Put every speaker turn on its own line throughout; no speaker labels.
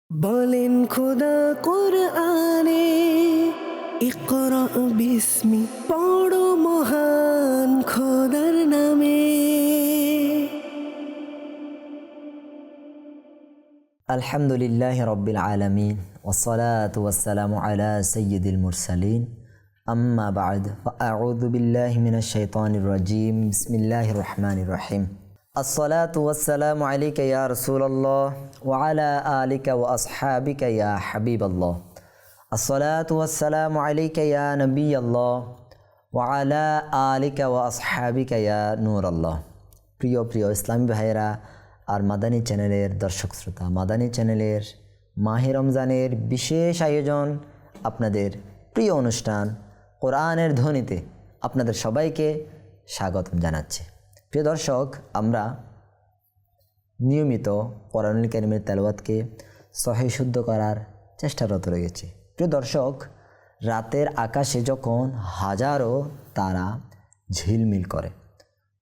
বলেন খোদা কোরআনে ইকরা বিস্মি পড়ো মহান খোদার নামে।
আলহামদুলিল্লাহি রব্বিল আলামিন ওয়াসসালাতু ওয়াসসালামু আলা সাইয়্যিদিল মুরসালিন আম্মা বা'দ ফাআউযু বিল্লাহি মিনাশ শাইতানির রাজীম বিসমিল্লাহির রহমানির রহিম। আসসালাতু ওয়াসসালামু আলাইকা ইয়া রাসূলুল্লাহ ওয়া আলা আলিকা ওয়া আসহাবিকা ইয়া হাবিবাল্লাহ। আসসালাতু ওয়াসসালামু আলাইকা ইয়া নবিয়াল্লাহ ওয়া আলা আলিকা ওয়া আসহাবিকা ইয়া নূরাল্লাহ। প্রিয় প্রিয় ইসলামী ভাইয়েরা আর মাদানী চ্যানেলের দর্শক শ্রোতা, মাদানী চ্যানেলের মাহে রমজানের বিশেষ আয়োজন, আপনাদের প্রিয় অনুষ্ঠান কোরআনের ধ্বনিতে আপনাদের সবাইকে স্বাগতম জানাচ্ছি। প্রিয় দর্শক, আমরা নিয়মিত কোরআনুল কারীমের তেলাওয়াতকে সহিহ শুদ্ধ করার চেষ্টারত রয়েছে। প্রিয় দর্শক, রাতের আকাশে যখন হাজারো তারা ঝিলমিল করে,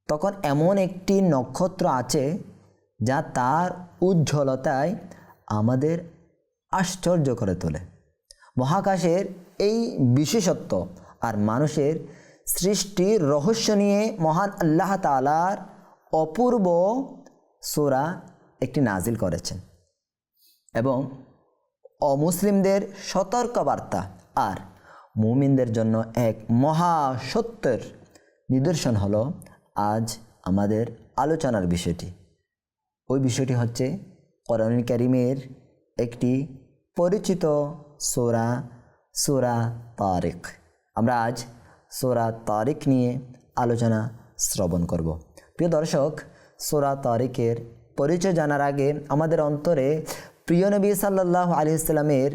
তখন এমন একটি নক্ষত্র আছে যা তার উজ্জ্বলতায় আমাদের আশ্চর্য করে তোলে। মহাকাশের এই বিশেষত্ব আর মানুষের সৃষ্টির রহস্য নিয়ে মহান আল্লাহ তাআলার অপূর্ব সূরা একটি নাজিল করেছেন এবং অমুসলিমদের সতর্কবার্তা আর মুমিনদের জন্য এক মহা সত্যের নিদর্শন হলো আজ আমাদের আলোচনার বিষয়টি। ওই বিষয়টি হচ্ছে কোরআনুল কারীমের একটি পরিচিত সূরা, সূরা তারিক। আমরা আজ সূরা তারিক নিয়ে আলোচনা শ্রবণ করব। প্রিয় দর্শক, সূরা তারিকের পরিচয় জানার আগে আমাদের অন্তরে প্রিয় নবী সাল্লাল্লাহু আলাইহি ওয়াসাল্লামের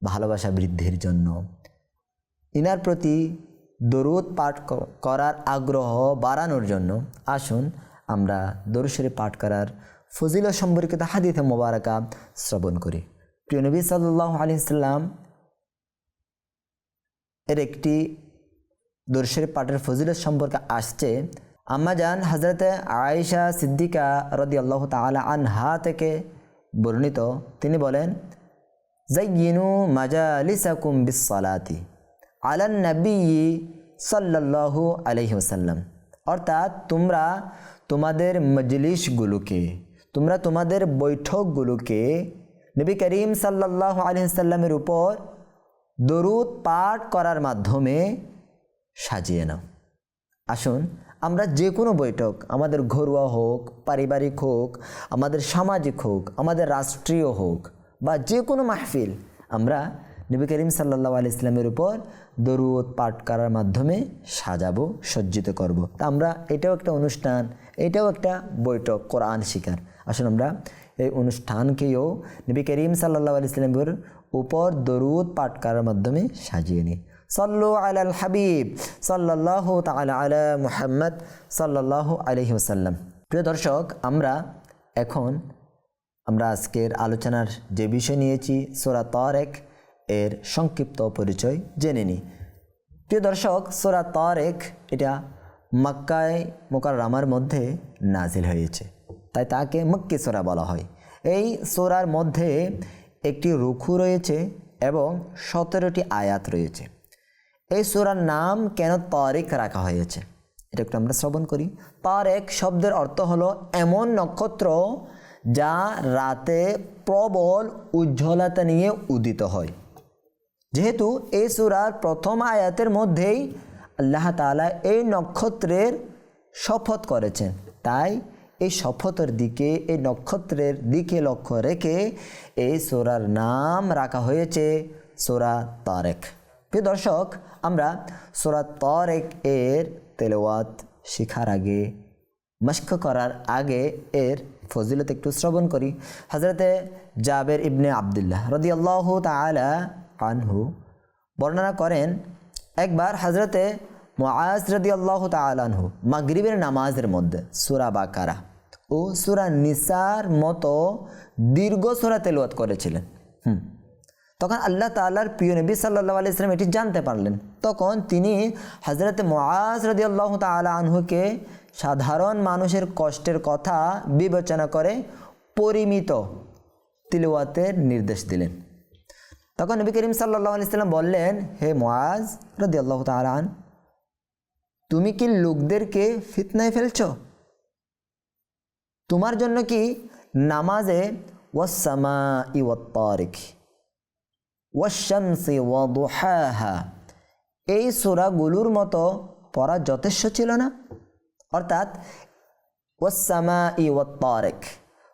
ভালোবাসা বৃদ্ধির জন্য, ইনার প্রতি দরুদ পাঠ করার আগ্রহ বাড়ানোর জন্য আসুন আমরা দরুদ শরীফ পাঠ করার ফজিলত সম্পর্কিত হাদিসে মোবারকা শ্রবণ করি। প্রিয় নবী সাল্লাল্লাহু আলাইহি ওয়াসাল্লাম এর একটি দরুদ শরীফ পাঠের ফজিলত সম্পর্কে আসছে। আম্মা জান হযরতে আয়েশা সিদ্দিকা রাদিয়াল্লাহু তাআলা আনহা থেকে বর্ণিত, তিনি বলেন, যায়্যিনু মাজালিসাকুম বিস-সালাতি আলান নবী সাল্লাল্লাহু আলাইহি ওয়াসাল্লাম। অর্থাৎ তোমরা তোমাদের মজলিসগুলোকে, তোমরা তোমাদের বৈঠকগুলোকে নবী করিম সাল্লাল্লাহু আলাইহি ওয়াসাল্লামের উপর দরুদ পাঠ করার মাধ্যমে সাজিয়ে নাও। আসুন আমরা যে কোনো বৈঠক, আমাদের ঘরোয়া হোক, পারিবারিক হোক, আমাদের সামাজিক হোক, আমাদের রাষ্ট্রীয় হোক বা যে কোনো মাহফিল, আমরা নবী করিম সাল্লাল্লাহু আলাইহি ওয়াসাল্লামের উপর দরুদ পাঠ করার মাধ্যমে সাজাবো, সজ্জিত করব। তা আমরা এটাও একটা অনুষ্ঠান, এটাও একটা বৈঠক, কোরআন শিকার। আসুন আমরা এই অনুষ্ঠানকেও নবী করিম সাল্লাল্লাহু আলাইহি ওয়াসাল্লামের উপর দরুদ পাঠ করার মাধ্যমে সাজিয়ে নিই। সাল্লু আলাল হাবিব সাল্লাল্লাহু তাআলা আলা মুহাম্মদ সাল্লাল্লাহু আলাইহি ওয়াসাল্লাম। প্রিয় দর্শক, আমরা আজকের আলোচনার যে বিষয় নিয়েছি সূরা তারিক এর সংক্ষিপ্ত পরিচয় জেনে নিই। প্রিয় দর্শক, সূরা তারিক এটা মক্কায় মুকাররমার মধ্যে নাজিল হয়েছে, তাই তাকে মক্কি সূরা বলা হয়। এই সূরার মধ্যে একটি রুকু রয়েছে এবং 17টি আয়াত রয়েছে। এই সূরার নাম কেন তারিক রাখা হয়েছে এটা একটু আমরা শ্রবণ করি। তারিক শব্দের অর্থ হলো এমন নক্ষত্র যা রাতে প্রবল উজ্জ্বলতা নিয়ে উদিত হয়। যেহেতু এই সূরার প্রথম আয়াতের মধ্যেই আল্লাহ তাআলা এই নক্ষত্রের শপথ করেছেন, তাই এই শপথের দিকে, এই নক্ষত্রের দিকে লক্ষ্য রেখে এই সূরার নাম রাখা হয়েছে সূরা তারিক। প্রিয় দর্শক, আমরা সূরা তারিক এর তেলাওয়াত শেখার আগে, মশক করার আগে এর ফজিলত একটু শ্রবণ করি। হযরতে জাবের ইবনে আব্দুল্লাহ রাদিয়াল্লাহু তাআলা আনহু বর্ণনা করেন, একবার হযরতে মুআজ রাদিয়াল্লাহু তাআলা আনহু মাগরিবের নামাজের মধ্যে সূরা বাকারা ও সূরা নিসার মতো দীর্ঘ সূরা তেলাওয়াত করেছিলেন। তখন আল্লাহ তাআলার প্রিয় নবী সাল্লাল্লাহু আলাইহি ওয়াসাল্লাম এটি জানতে পারলেন। তখন তিনি হযরতে মুআজ রাদিয়াল্লাহু তাআলা আনহুকে সাধারণ মানুষের কষ্টের কথা বিবেচনা করে পরিমিত তিলাওয়াতের নির্দেশ দিলেন। তখন নবী করিম সাল্লাল্লাহু আলাইহি সাল্লাম বললেন, হে মুআজ রাদিয়াল্লাহু তাআলা আন, তুমি কি লোকদেরকে ফিতনায় ফেলছো? তোমার জন্য কি নামাজে ওয়াস-সামাই ওয়াত-তারিক ওয়াশ-শামসি ওয়া-দুহাহা এই সূরাগুলোর মতো পড়া যথেষ্ট ছিল না? অর্থাৎ ওয়াস-সামাই ওয়াত-তারিক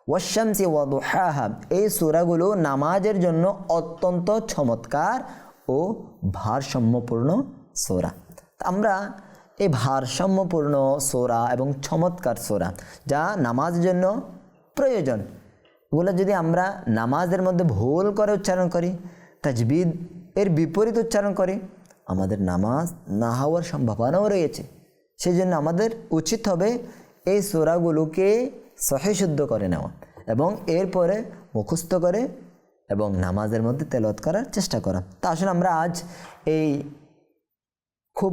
ওয়াশ-শামসি ওয়া-দুহাহা এই সূরাগুলো নামাজের জন্য অত্যন্ত চমৎকার ও ভারসাম্যপূর্ণ সূরা। আমরা এই ভারসাম্যপূর্ণ সূরা এবং চমৎকার সূরা যা নামাজের জন্য প্রয়োজন, এগুলো যদি আমরা নামাজের মধ্যে ভুল করে উচ্চারণ করি, তাজবিদ এর বিপরীত উচ্চারণ করি, আমাদের নামাজ না হওয়ার সম্ভাবনাও রয়েছে। সেই জন্য আমাদের উচিত হবে এই সূরাগুলোকে সহিহ শুদ্ধ করে নেওয়া এবং এরপরে মুখস্থ করে এবং নামাজের মধ্যে তেলাওয়াত করার চেষ্টা করা। তা আসলে আমরা আজ এই খুব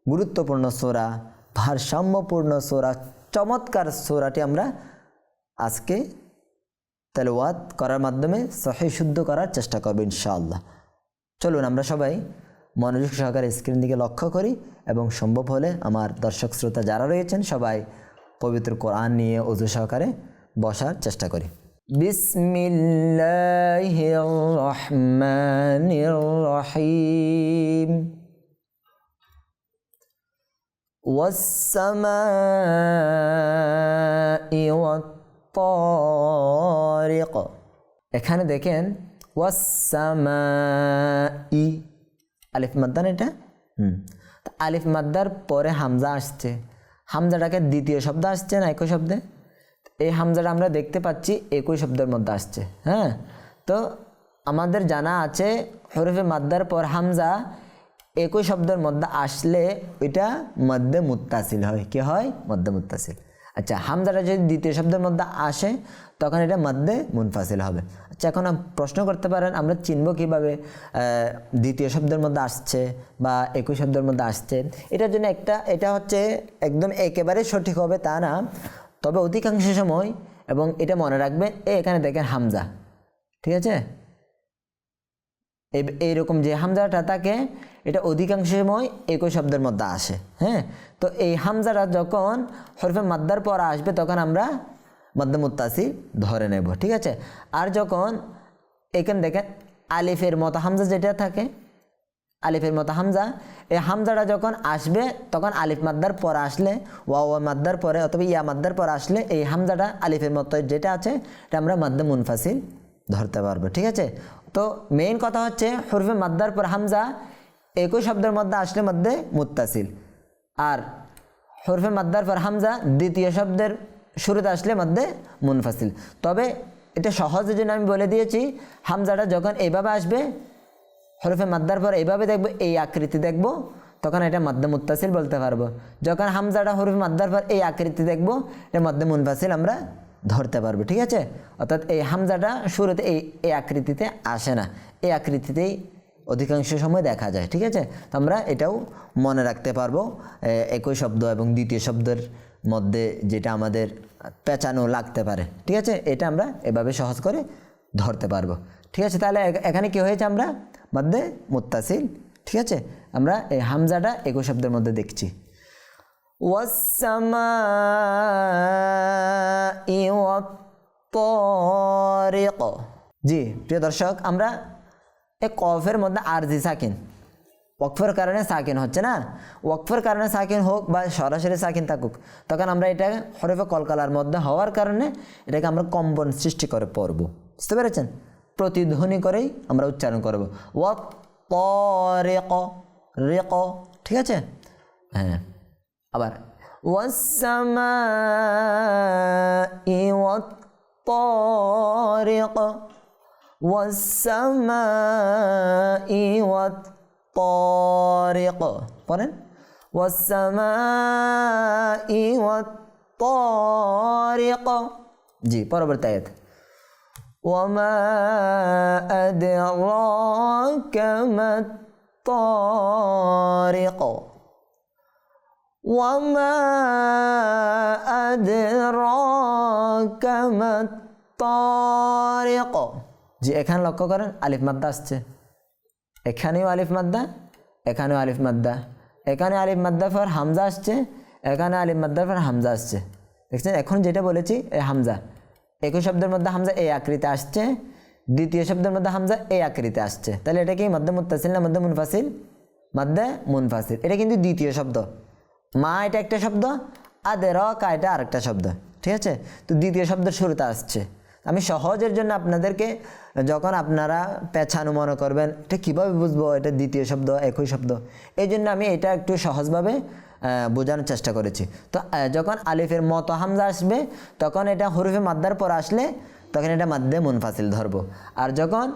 গুরুত্বপূর্ণ সূরা, ভারসাম্যপূর্ণ সূরা, চমৎকার সূরাটি আমরা আজকে তেলাওয়াত করার মাধ্যমে সহিহ শুদ্ধ করার চেষ্টা করব ইনশাআল্লাহ। চলুন আমরা সবাই মনোযোগ সহকারে স্ক্রিন দিকে লক্ষ্য করি এবং সম্ভব হলে আমার দর্শক শ্রোতা যারা রয়েছেন সবাই পবিত্র কোরআন নিয়ে ওযু সহকারে বসার চেষ্টা করি। বিসমিল্লাহির রহমানির রহিম। ওয়াস-সামাই ওয়াত-তারিক। এখানে দেখেন ওয়াস-সামাই আলিফ মাদ্দা, এটা আলিফ মাদ্দার পরে হামজা আসছে। হামজাটাকে দ্বিতীয় শব্দ আসছে না একই শব্দে? এই হামজাটা আমরা দেখতে পাচ্ছি একই শব্দের মধ্যে আসছে। হ্যাঁ, তো আমাদের জানা আছে হরফে মাদ্দার পর হামজা একই শব্দের মধ্যে আসলে ওইটা মধ্যে মুত্তাসিল হয়। কি হয়? মধ্যে মুত্তাসিল। আচ্ছা, হামজাটা যদি দ্বিতীয় শব্দের মধ্যে আসে তখন এটা মধ্যে মুনফাসিল হবে। আচ্ছা, এখন প্রশ্ন করতে পারেন আমরা চিনব কিভাবে দ্বিতীয় শব্দের মধ্যে আসছে বা একই শব্দের মধ্যে আসছে? এটার জন্য এটা হচ্ছে একদম একেবারে সঠিক হবে তা না, তবে অধিকাংশ সময়, এবং এটা মনে রাখবেন, এখানে দেখেন হামজা, ঠিক আছে, এইরকম যে হামজাটা থাকে এটা অধিকাংশ সময় একই শব্দের মধ্যে আসে। হ্যাঁ, তো এই হামজাটা যখন হরফে মাদ্দার পর আসবে তখন আমরা মধ্যে মুত্তাসিল ধরে নেব, ঠিক আছে। আর যখন এখানে দেখেন আলিফের মতো হামজা যেটা থাকে, আলিফের মতো হামজা, এই হামজাটা যখন আসবে তখন আলিফ মাদ্দার পর আসলে, ওয়া মাদ্দার পরে অথবা ইয়া মাদ্দার পর আসলে এই হামজাটা আলিফের মতো যেটা আছে এটা আমরা মধ্যে মুনফাসিল ধরতে পারবো, ঠিক আছে। তো মেইন কথা হচ্ছে হরফে মাদ্দার পর হামজা একই শব্দের মধ্যে আসলে মধ্যে মুত্তাসিল, আর হরফে মাদ্দার পর হামজা দ্বিতীয় শব্দের শুরুতে আসলে মধ্যে মুনফাসিল। তবে এটা সহজের জন্য আমি বলে দিয়েছি, হামজাটা যখন এইভাবে আসবে হরফে মাদ্দার পর এইভাবে দেখবো, এই আকৃতি দেখবো, তখন এটা মধ্যে মুত্তাসিল বলতে পারবো। যখন হামজাটা হরফে মাদ্দার পর এই আকৃতি দেখবো এটা মধ্যে মুনফাসিল আমরা ধরতে পারবো, ঠিক আছে। অর্থাৎ এই হামজাটা শুরুতে এই আকৃতিতে আসে না, এই আকৃতিতেই অধিকাংশ সময় দেখা যায়, ঠিক আছে। তো আমরা এটাও মনে রাখতে পারবো একই শব্দ এবং দ্বিতীয় শব্দের মধ্যে যেটা আমাদের পেঁচানো লাগতে পারে, ঠিক আছে, এটা আমরা এভাবে সহজ করে ধরতে পারবো, ঠিক আছে। তাহলে এখানে কি হয়েছে? আমরা মধ্যে মুত্তাসিল, ঠিক আছে। আমরা এই হামজাটা একই শব্দের মধ্যে দেখছি। ওয়াস-সামাই ওয়াত-তারিক। জি প্রিয় দর্শক, আমরা এই কফের মধ্যে আরজি সাকিন, ওয়াকফের কারণে সাকিন হচ্ছে না, ওয়াকফের কারণে সাকিন হোক বা সরাসরি সাকিন থাকুক, তখন আমরা এটা হরফে কলকলার মধ্যে হওয়ার কারণে এটাকে আমরা কম্পন সৃষ্টি করে পড়ব, বুঝতে পেরেছেন? প্রতিধ্বনি করেই আমরা উচ্চারণ করব। ওয়াত-তারিক, রিক, ঠিক আছে। হ্যাঁ, আবার ওয়াস-সামাই ওয়াত-তারিক, ওয়াস-সামাই ওয়াত-তারিক, পড়েন ওয়াস-সামাই ওয়াত-তারিক। জি, পরবর্তী আয়াত। ওয়ামা আদরাকা মাত-তারিক, ওয়ামা আদরাকা মাত-তারিক। জি এখানে লক্ষ্য করেন আলিফ মাদ্দা আসছে, এখানেও আলিফ মাদ্দা, এখানেও আলিফ মাদ্দা, এখানে আলিফ মাদ্দার পর হামজা আসছে, এখানে আলিফ মাদ্দার পর হামজা আসছে। দেখছেন এখন যেটা বলেছি এই হামজা, একই শব্দের মধ্যে হামজা এই আকৃতিতে আসছে, দ্বিতীয় শব্দের মধ্যে হামজা এই আকৃতিতে আসছে, তাহলে এটা কি মধ্যে মুত্তাসিল না মধ্যে মুনফাসিল? মধ্যে মুনফাসিল। এটা কিন্তু দ্বিতীয় শব্দ, মা এটা একটা শব্দ, আদেরকা এটা আরেকটা শব্দ, ঠিক আছে? তো দ্বিতীয় শব্দের শুরুতে আসছে। আমি সহজের জন্য আপনাদেরকে, যখন আপনারা পেছানো মনে করবেন এটা কীভাবে বুঝবো এটা দ্বিতীয় শব্দ একই শব্দ, এই জন্য আমি এটা একটু সহজভাবে বোঝানোর চেষ্টা করেছি। তো যখন আলিফের মতো হামজা আসবে তখন এটা হরফে মাদ্দার পর আসলে তখন এটা মাদ্দে মুনফাসিল ধরবো। আর যখন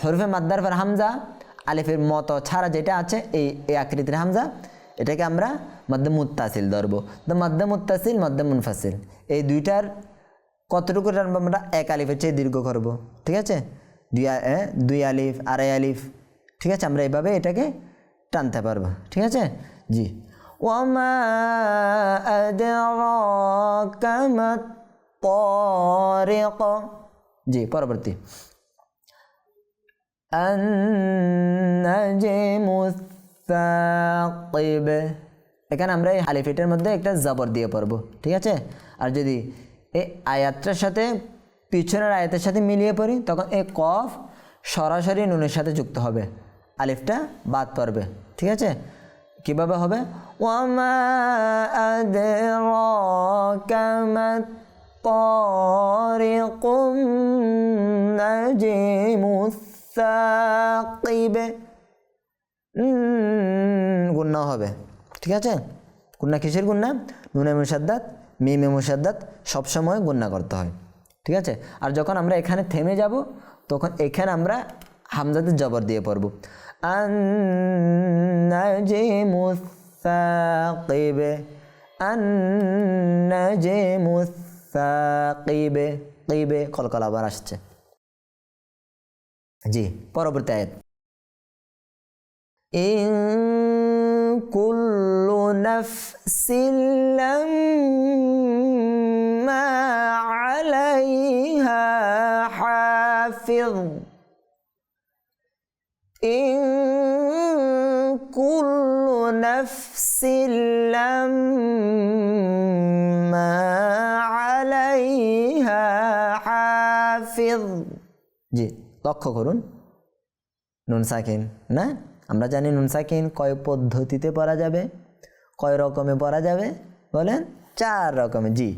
হরফে মাদ্দার পর হামজা আলিফের মতো ছাড়া যেটা আছে এই আকৃতির হামজা, এটাকে আমরা মাদ্দে মুত্তাসিল ধরবো। তো মাদ্দে মুত্তাসিল মাদ্দে মুনফাসিল এই দুইটার কতটুকু টানবো আমরা? এক আলিফের চেয়ে দীর্ঘ করব, ঠিক আছে? দুই আলিফ, আড়াই আলিফ, ঠিক আছে? আমরা এইভাবে এটাকে টানতে পারবো, ঠিক আছে? জি ওয়ামা আদরাকা মাত তারিক। জি পরবর্তী আন-নাজমুস সাকিব। এখানে আমরা এই আলিফেটের মধ্যে একটা জবর দিয়ে পড়বো, ঠিক আছে? আর যদি এই আয়াতটার সাথে পিছনের আয়াতের সাথে মিলিয়ে পড়ি তখন এই কফ সরাসরি নুনের সাথে যুক্ত হবে, আলিফটা বাদ পড়বে, ঠিক আছে? কিভাবে হবে? ওয়ামা আদরাকা মাত তারিকুন নাজমুস সাকিব। গুন্না হবে, ঠিক আছে? গুন্না কিসের গুন্না? নুনে মুসাদ্দাত মিমে মুসাদ্দাত সবসময় গুন্না করতে হয়, ঠিক আছে? আর যখন আমরা এখানে থেমে যাব তখন এখানে আমরা হামজাতে জবর দিয়ে পড়ব, আন-নাজমুস সাকিব, আন-নাজমুস সাকিব। কিবে কলকলা আবার আসছে। জি পরবর্তী আয়াত, ইন কুল্লু নাফসিন লাম্মা আলাইহা হাফিজ। ইন কুল্লু নাফসিন লাম্মা আলাইহা হাফিজ। জি লক্ষ্য করুন, নুন সাকিন না? আমরা জানি নুন সাকিন কয় পদ্ধতিতে পড়া যাবে, কয় রকমে পড়া যাবে বলেন? 4 রকমে। জি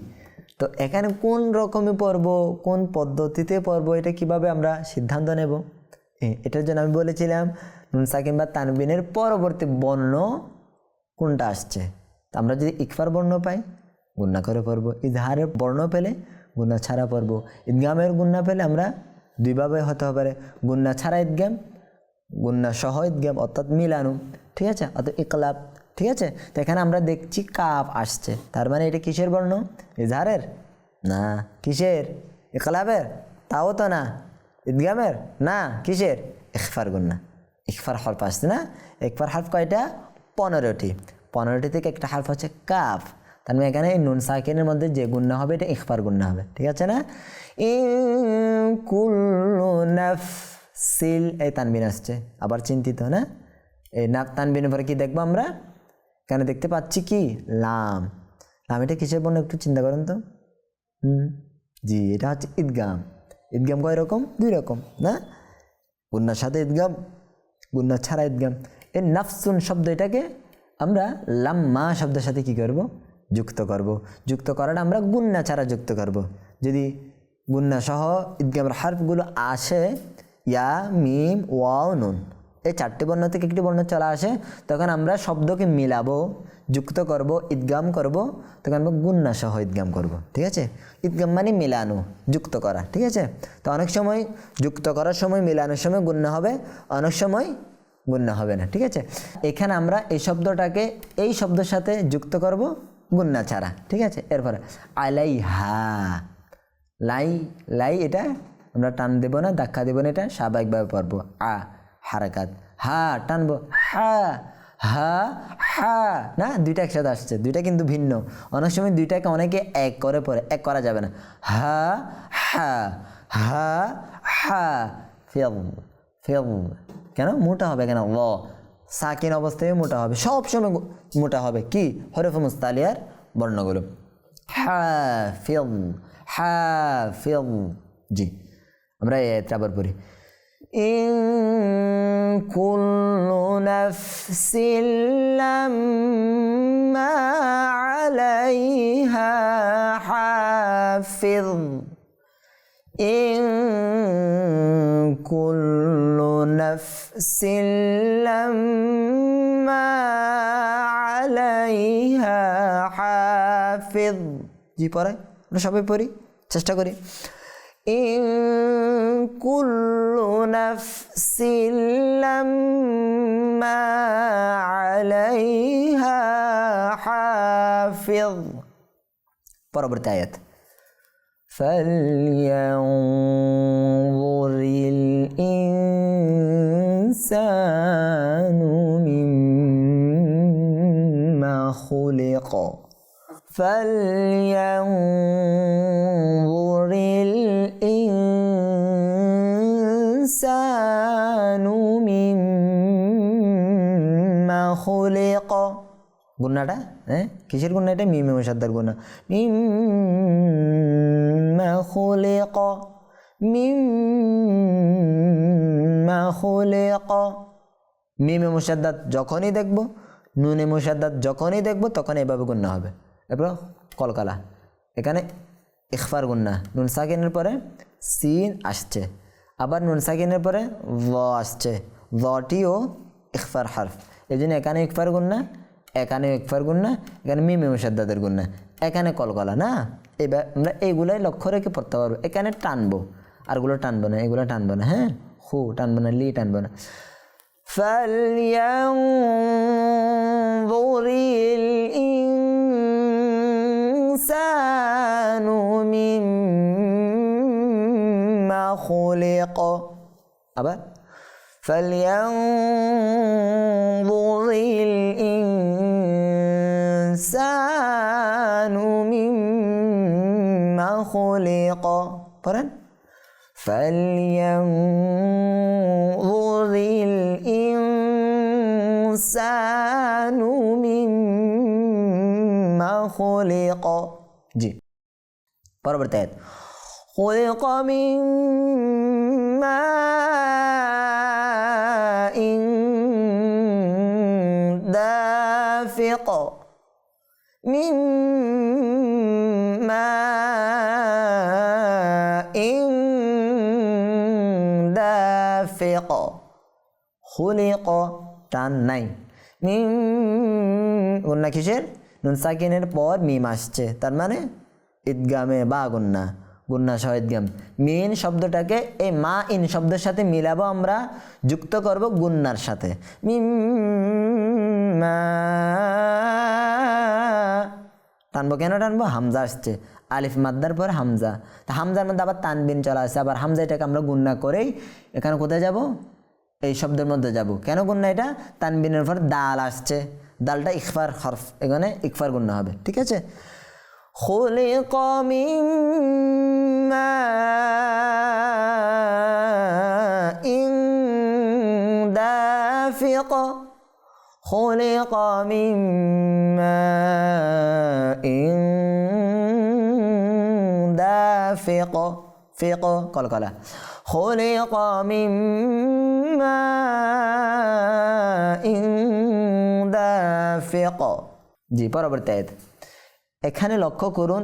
তো এখানে কোন রকমে পড়ব, কোন পদ্ধতিতে পড়ব, এটা কিভাবে আমরা সিদ্ধান্ত নেব? এটার জন্য আমি বলেছিলাম নুন সাকিন বা তানবিনের পরবর্তী বর্ণ কোনটা আসছে। তো আমরা যদি ইকফার বর্ণ পাই গুন্না করে পড়ব, ইজহারের বর্ণ পেলে গুন্না ছাড়া পড়ব, ইদগামের গুন্না পেলে আমরা দুইভাবে হতে পারে, গুন্না ছাড়া ইদগাম, গুন্না সহ ইদগাম অর্থাৎ মিলানো, ঠিক আছে? অর্থাৎ ইকলাব, ঠিক আছে? তো এখানে আমরা দেখছি কাফ আসছে, তার মানে এটা কিসের বর্ণ? ইজহারের না, কিসের? ইকলাবের? তাও তো না। ইদগামের না, কিসের? ইখফার গুন্না, ইখফার হরফ আসছে না? ইখফার হরফ কয়টা? 15টি। 15টি থেকে একটা হরফ হচ্ছে কাফ, তার মানে এখানে নুন সাকিনের মধ্যে যে গুন্না হবে এটা ইখফার গুন্না হবে, ঠিক আছে না? ইন কুল্লু নাফসিল, এই তানবিন আসছে, আবার চিন্তিত না? এই নাফ তানবিনের পরে কি দেখবো আমরা? এখানে দেখতে পাচ্ছি কি? লাম। লাম এটা কিসের বর্ণ একটু চিন্তা করুন তো। জি এটা হচ্ছে ইদগাম। ইদগাম কয় রকম? 2 রকম না? গুন্নার সাথে ইদগাম, গুন্না ছাড়া ইদগাম। এই নাফসুন শব্দ এটাকে আমরা লাম্মা শব্দের সাথে কি করব? যুক্ত করব। যুক্ত করাটা আমরা গুন্না ছাড়া যুক্ত করব। যদি গুন্না সহ ইদগামের হরফগুলো আসে, ইয়া মিম ওয়াও নুন, এই 4টি বর্ণ থেকে একটি বর্ণ চলে আসে, তখন আমরা শব্দকে মিলাবো, যুক্ত করব, ইদগাম করব, তখন আমরা গুন্না সহ ইদগাম করব, ঠিক আছে? ইদগাম মানে মিলানো, যুক্ত করা, ঠিক আছে? তো অনেক সময় যুক্ত করার সময় মিলানোর সময় গুন্না হবে, অনেক সময় গুন্না হবে না, ঠিক আছে? এখানে আমরা এই শব্দটাকে এই শব্দের সাথে যুক্ত করব গুন্না ছাড়া, ঠিক আছে? এরপরে আলাইহা, লাই, লাই এটা আমরা টান দেব না, ধাক্কা দেব না, এটা স্বাভাবিকভাবে পড়বো। আ হারাকাত, হা টানবো, হা হা হা না, দুইটা একসাথে আসছে, দুইটা কিন্তু ভিন্ন। অনেক সময় দুইটাকে অনেকে এক করে পড়ে, এক করা যাবে না। হা হা হা হাফিজ ফিজ কেন মোটা হবে কেন ল সাকিন অবস্থায় মোটা হবে সব সময় মোটা হবে কি হরফে মুস্তালিয়ার বর্ণগুলো হাফিজ হাফিজ জি আমরা এটা আবার পড়ি ইন কুল্লু নাফসিন লাম্মা আলাইহা হাফিজ ইন কুল্লু নাফসিন লাম্মা আলাইহা হাফিজ জি পড়াই আমরা সবাই পড়ি চেষ্টা করি ইন কুল্লু নাফসিন লাম্মা আলাইহা হাফিজ পরবর্তী আয়াত فلينظر الإنسان مما خلق فلينظر الإنسان مما خلق গুণাটা হ্যাঁ কিসের গুণা এটা মিমে মুশাদ্দার গুণা মিম্মা খুলিক মিম্মা খুলিক মিমে মুশাদ্দাদ যখনই দেখব নুনে মুশাদ্দাদ যখনই দেখব তখন এইভাবে গুণা হবে এরপর কলকালা এখানে ইখফার গুণা নুন সাকিনের পরে সিন আসছে আবার নুন সাকিনের পরে ল আসছে লটিও ইখফার হারফ এই জন্য এখানে ইখফার গুণা এখানে ইকফার গুণনা এখানে মিমে মুশাদ্দাদের গুণনা এখানে কলকলা না এবার আমরা এইগুলাই লক্ষ্য রেখে পড়তে পারবো এখানে টানবো আরগুলো টানবো না এগুলো টানবো না হ্যাঁ হু টানবো না লি টানবো না ফালয়ানযুরিল ইনসানু মিম্মা খুলিক আবার ফালয়ানযুরিল الإنسان مما خلق قرآن فلينظر الإنسان مما خلق جي পরবর্তী আয়াত خلق من ماء دافق من ماء دافق خلق টান নাই মিম গুন্না কিসের নুন সাকিনের পর মিম আসছে তার মানে ইদগামে বা গুন্না গুন্না সহ ইদগাম মিন শব্দটাকে এই মা ইন শব্দের সাথে মিলাবো আমরা যুক্ত করব গুন্নার সাথে মিম মা টানবো কেন টানবো হামজা আসছে আলিফ মাদ্দার পর হামজা তা হামজার মধ্যে আবার তানবিন চলা আসছে আবার হামজা এটাকে আমরা গুন্না করেই এখানে কোথায় যাব এই শব্দের মধ্যে যাব কেন গুন্না এটা তানবিনের পর দাল আসছে দালটা ইকফার হরফ এখানে ইকফার গুন্না হবে ঠিক আছে خلق من ماء دافق خلق من ماء دافق فيق قلقلة خلق من ماء دافق জি পরবর্তী আয়াত এখানে লক্ষ্য করুন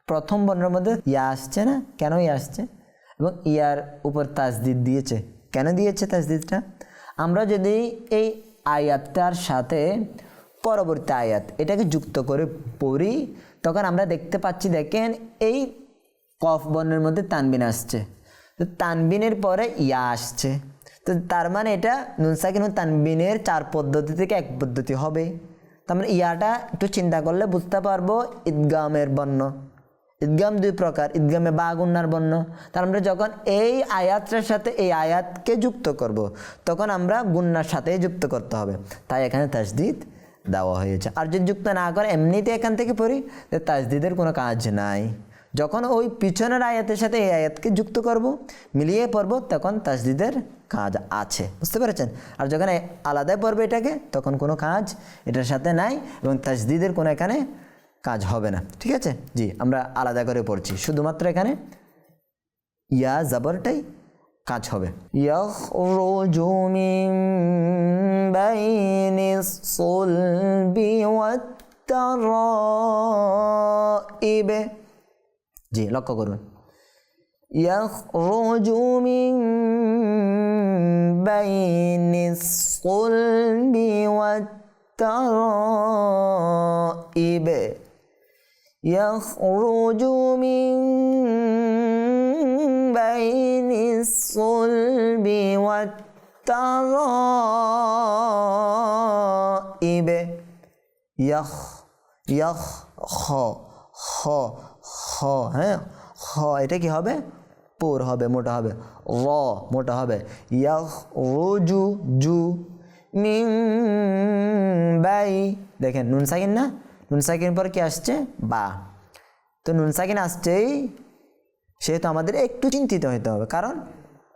প্রথম বর্ণের মধ্যে ইয়া আসছে না কেন ইয়া আসছে এবং ইয়ার উপর তাসদিদ দিয়েছে কেন দিয়েছে তাসদিদটা আমরা যদি এই আয়াতটার সাথে পরবর্তী আয়াত এটাকে যুক্ত করে পড়ি তখন আমরা দেখতে পাচ্ছি দেখেন এই কফ বর্ণের মধ্যে তানবিন আসছে তো তানবিনের পরে ইয়া আসছে তো তার মানে এটা নুন সাকিন ও তানবিনের 4 পদ্ধতি থেকে এক পদ্ধতি হবে তার মানে ইয়াটা একটু চিন্তা করলে বুঝতে পারবো ইদগামের বর্ণ ইদগাম 2 প্রকার ইদগামে বা গুন্নার বর্ণ তার আমরা যখন এই আয়াতটার সাথে এই আয়াতকে যুক্ত করব তখন আমরা গুন্নার সাথেই যুক্ত করতে হবে তাই এখানে তাসদিদ দেওয়া হয়েছে আর যদি যুক্ত না করে এমনিতে এখান থেকে পড়ি তাসদিদের কোনো কাজ নাই যখন ওই পিছনের আয়াতের সাথে এই আয়াতকে যুক্ত করব, মিলিয়ে পড়ব, তখন তাসদিদের কাজ আছে, বুঝতে পেরেছেন? আর যখন আলাদাই পড়বে এটাকে, তখন কোনো কাজ এটার সাথে নাই এবং তাসদিদের কোনো এখানে কাজ হবে না, ঠিক আছে? জি, আমরা আলাদা করে পড়ছি, শুধুমাত্র এখানে ইয়া জবরটাই কাজ হবে। ইয়াখরুজু মিন বাইনিস সুলবি ওয়াত তারাইব। জি, লক্ষ্য করুন, ইয়াখরুজু মিন বাইনিস সুলবি ওয়াত তারাইব। ইয়াখরুজু মিন বাইনিস সুলবি ওয়াত তারাইব। ইয়াখ খ খ খ, হ্যাঁ, খ এটা কি হবে? পুর হবে, মোটা হবে। র মোটা হবে। ইয়াখরুজু জু মিন বাই, দেখেন নুন সাকিন না, নুন সাকিন পর কি আসছে? বা। তো নুন সাকিন আসছেই, সেহেতু আমাদের একটু চিন্তিত হতে হবে, কারণ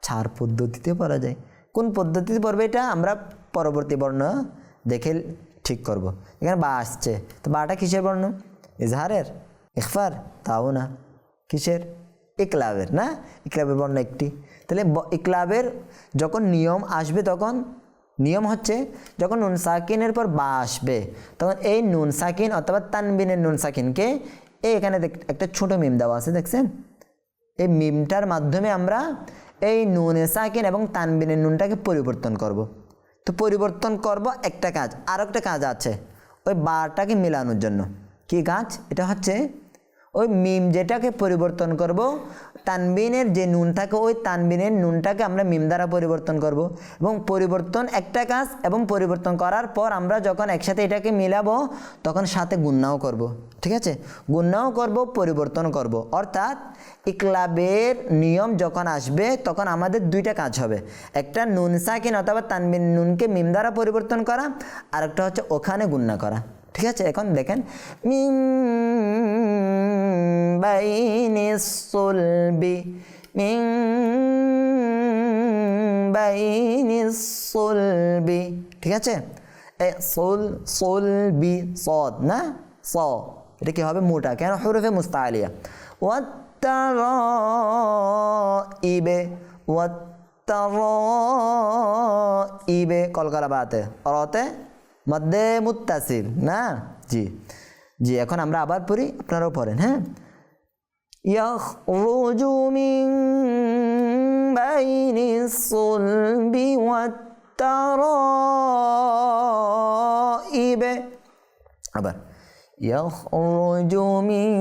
4 পদ্ধতিতে পড়া যায়। কোন পদ্ধতিতে পড়বে এটা আমরা পরবর্তী বর্ণ দেখে ঠিক করব। এখানে বা আসছে, তো বাটা কিসের বর্ণ? ইজহারের, ইখফার? তাও না, কিসের? ইকলাবের, না? ইকলাবের বর্ণ একটি। তাহলে ইকলাবের যখন নিয়ম আসবে, তখন নিয়ম হচ্ছে যখন নুন সাকিনের পর বা আসবে, তখন এই নুন সাকিন অথবা তানবিনের নুন সাকিনকে এখানে একটা ছোট মিম দেওয়া আছে, দেখছেন? এই মিমটার মাধ্যমে আমরা এই নুনে সাকিন এবং তানবিনের নুনটাকে পরিবর্তন করব। তো পরিবর্তন করব একটা কাজ, আর একটা কাজ আছে ওই বারটাকে মেলানোর জন্য। কি কাজ? এটা হচ্ছে ওই মিম যেটাকে পরিবর্তন করব, তানবিনের যে নুন থাকে ওই তানবিনের নুনটাকে আমরা মিম দ্বারা পরিবর্তন করব। এবং পরিবর্তন একটা কাজ, এবং পরিবর্তন করার পর আমরা যখন একসাথে এটাকে মিলাবো, তখন সাথে গুণনাও করব, ঠিক আছে? গুণনাও করব, পরিবর্তন করব। অর্থাৎ ইকলাবের নিয়ম যখন আসবে, তখন আমাদের দুইটা কাজ হবে। একটা নুন সাকিন অথবা তানবিন নুনকে মিম দ্বারা পরিবর্তন করা, আর একটা হচ্ছে ওখানে গুণনা করা, ঠিক আছে? এখন দেখেন, মিম বাইনিস সুলবি, মিন বাইনিস সুলবি, ঠিক আছে? সুলবি সদ না, স, এটা কি হবে? মোটা, কেন? হুরুফে মুস্তাআলিয়া। ওয়াত তারাইবে, ওয়াত তারাইবে, কলকলা বাতে, রতে মধ্যে মুত্তাসিল, না? জি জি, এখন আমরা আবার পড়ি, আপনারাও পড়েন, হ্যাঁ? ইয়াখরুজু মিন বাইনিস সুলবি ওয়াত তারাইব। আবার ইয়াখরুজু মিন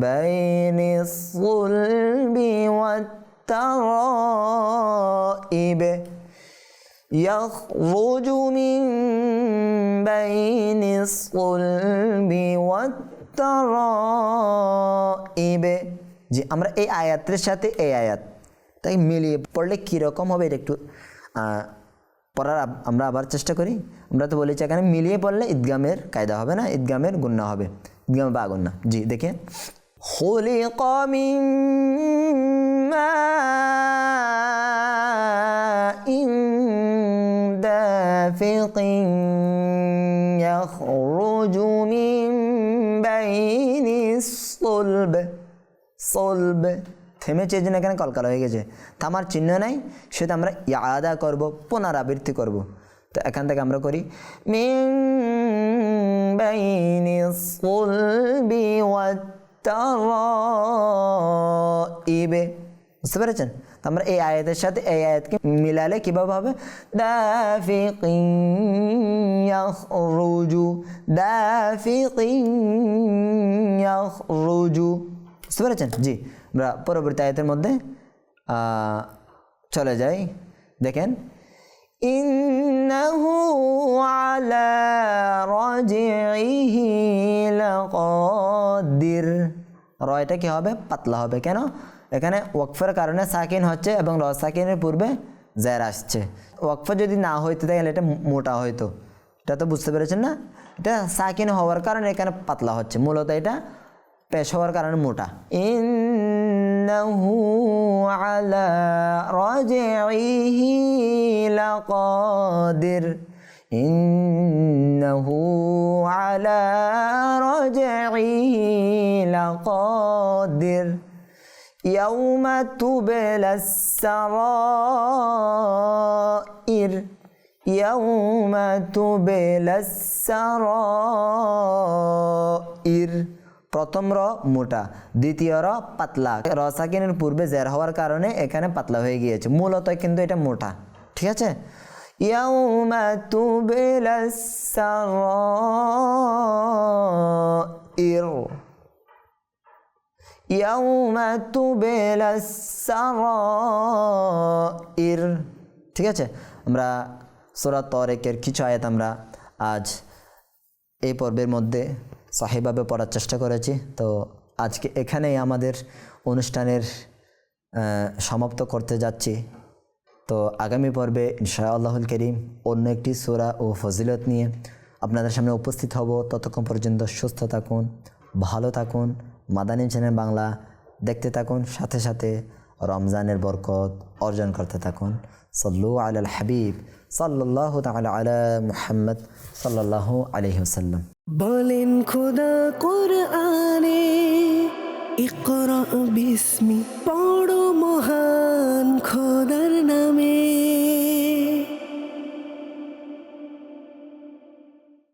বাইনিস সুলবি ওয়াত তারাইব। ইয়াখরুজু মিন বাইনিস সুলবি ওয়াত তারাইব। জি, আমরা এই আয়াতের সাথে এই আয়াত তাই মিলিয়ে পড়লে কীরকম হবে এটা একটু পড়ার আমরা আবার চেষ্টা করি। আমরা তো বলেছি এখানে মিলিয়ে পড়লে ঈদগামের কায়দা হবে না, ঈদগামের গুন্না হবে, ঈদগামে বা গুন্না। জি, দেখেন, খুলিকা মিন মাইন দাফিকিন ইয়াখরুজু মিন বাইনিস সুলব। সুলব থেমেছে, এই জন্য এখানে কলকালা হয়ে গেছে, থামার চিহ্ন নাই, সেটা আমরা ইয়াদা করব, পুনরাবৃত্তি করব। তো এখান থেকে আমরা করি, মিন বাইনিস সুলবি ওয়াত তারাইব। বুঝতে পেরেছেন? তো আমরা এই আয়াতের সাথে এই আয়াতকে মিলালে কীভাবে হবে? দাফিকিন ইয়াখরুজু, দাফিকিন ইয়াখরুজু। বুঝতে পেরেছেন? জি, আমরা পরবর্তী আয়াতের মধ্যে চলে যাই। দেখেন, ইন্নাহু আলা রাজিইহি লাকাদির। র এটা কি হবে? পাতলা হবে, কেন? এখানে ওয়াকফের কারণে সাকিন হচ্ছে এবং র সাকিনের পূর্বে জের আসছে। ওয়াকফা যদি না হইতো তাহলে এটা মোটা হইতো, এটা তো বুঝতে পেরেছেন না? এটা সাকিন হওয়ার কারণে এখানে পাতলা হচ্ছে, মূলত এটা পেশ হওয়ার কারণে মোটা। ইন্নাহু আলা রাজিহি লাকাদির, ইন্নাহু আলা রাজিহি লাকাদির, ইয়াউমা তুবলাস সারাইর, ইয়াউমা তুবলাস সারাইর। প্রথম র মোটা, দ্বিতীয় র পাতলা। র সাকিনের পূর্বে জের হওয়ার কারণে এখানে পাতলা হয়ে গিয়েছে, মূলত কিন্তু এটা মোটা। ঠিক আছে, ইয়াউমা তুবলাস সারাইর, ইয়াউমা তুবলাস সারাইর। ঠিক আছে, আমরা সূরা তারিকের কিছু আয়াত আমরা আজ এই পর্বের মধ্যে সহিভাবে পড়ার চেষ্টা করেছি। তো আজকে এখানেই আমাদের অনুষ্ঠানের সমাপ্ত করতে যাচ্ছি। তো আগামী পর্বে ইনশাআল্লাহুল কারীম অন্য একটি সূরা ও ফজিলত নিয়ে আপনাদের সামনে উপস্থিত হব। ততক্ষণ পর্যন্ত সুস্থ থাকুন, ভালো থাকুন, মাদানী চ্যানেল বাংলা দেখতে থাকুন, সাথে সাথে রমজানের বরকত অর্জন করতে থাকুন। সাল্লু আলাল হাবিব সাল্লাল্লাহু তাআলা আলা মুহাম্মদ সাল্লাল্লাহু আলাইহি ওয়াসাল্লাম।
বলেন খোদা কোরআনে, ইকরা বিস্মি, পড়ো মহান খোদার নামে।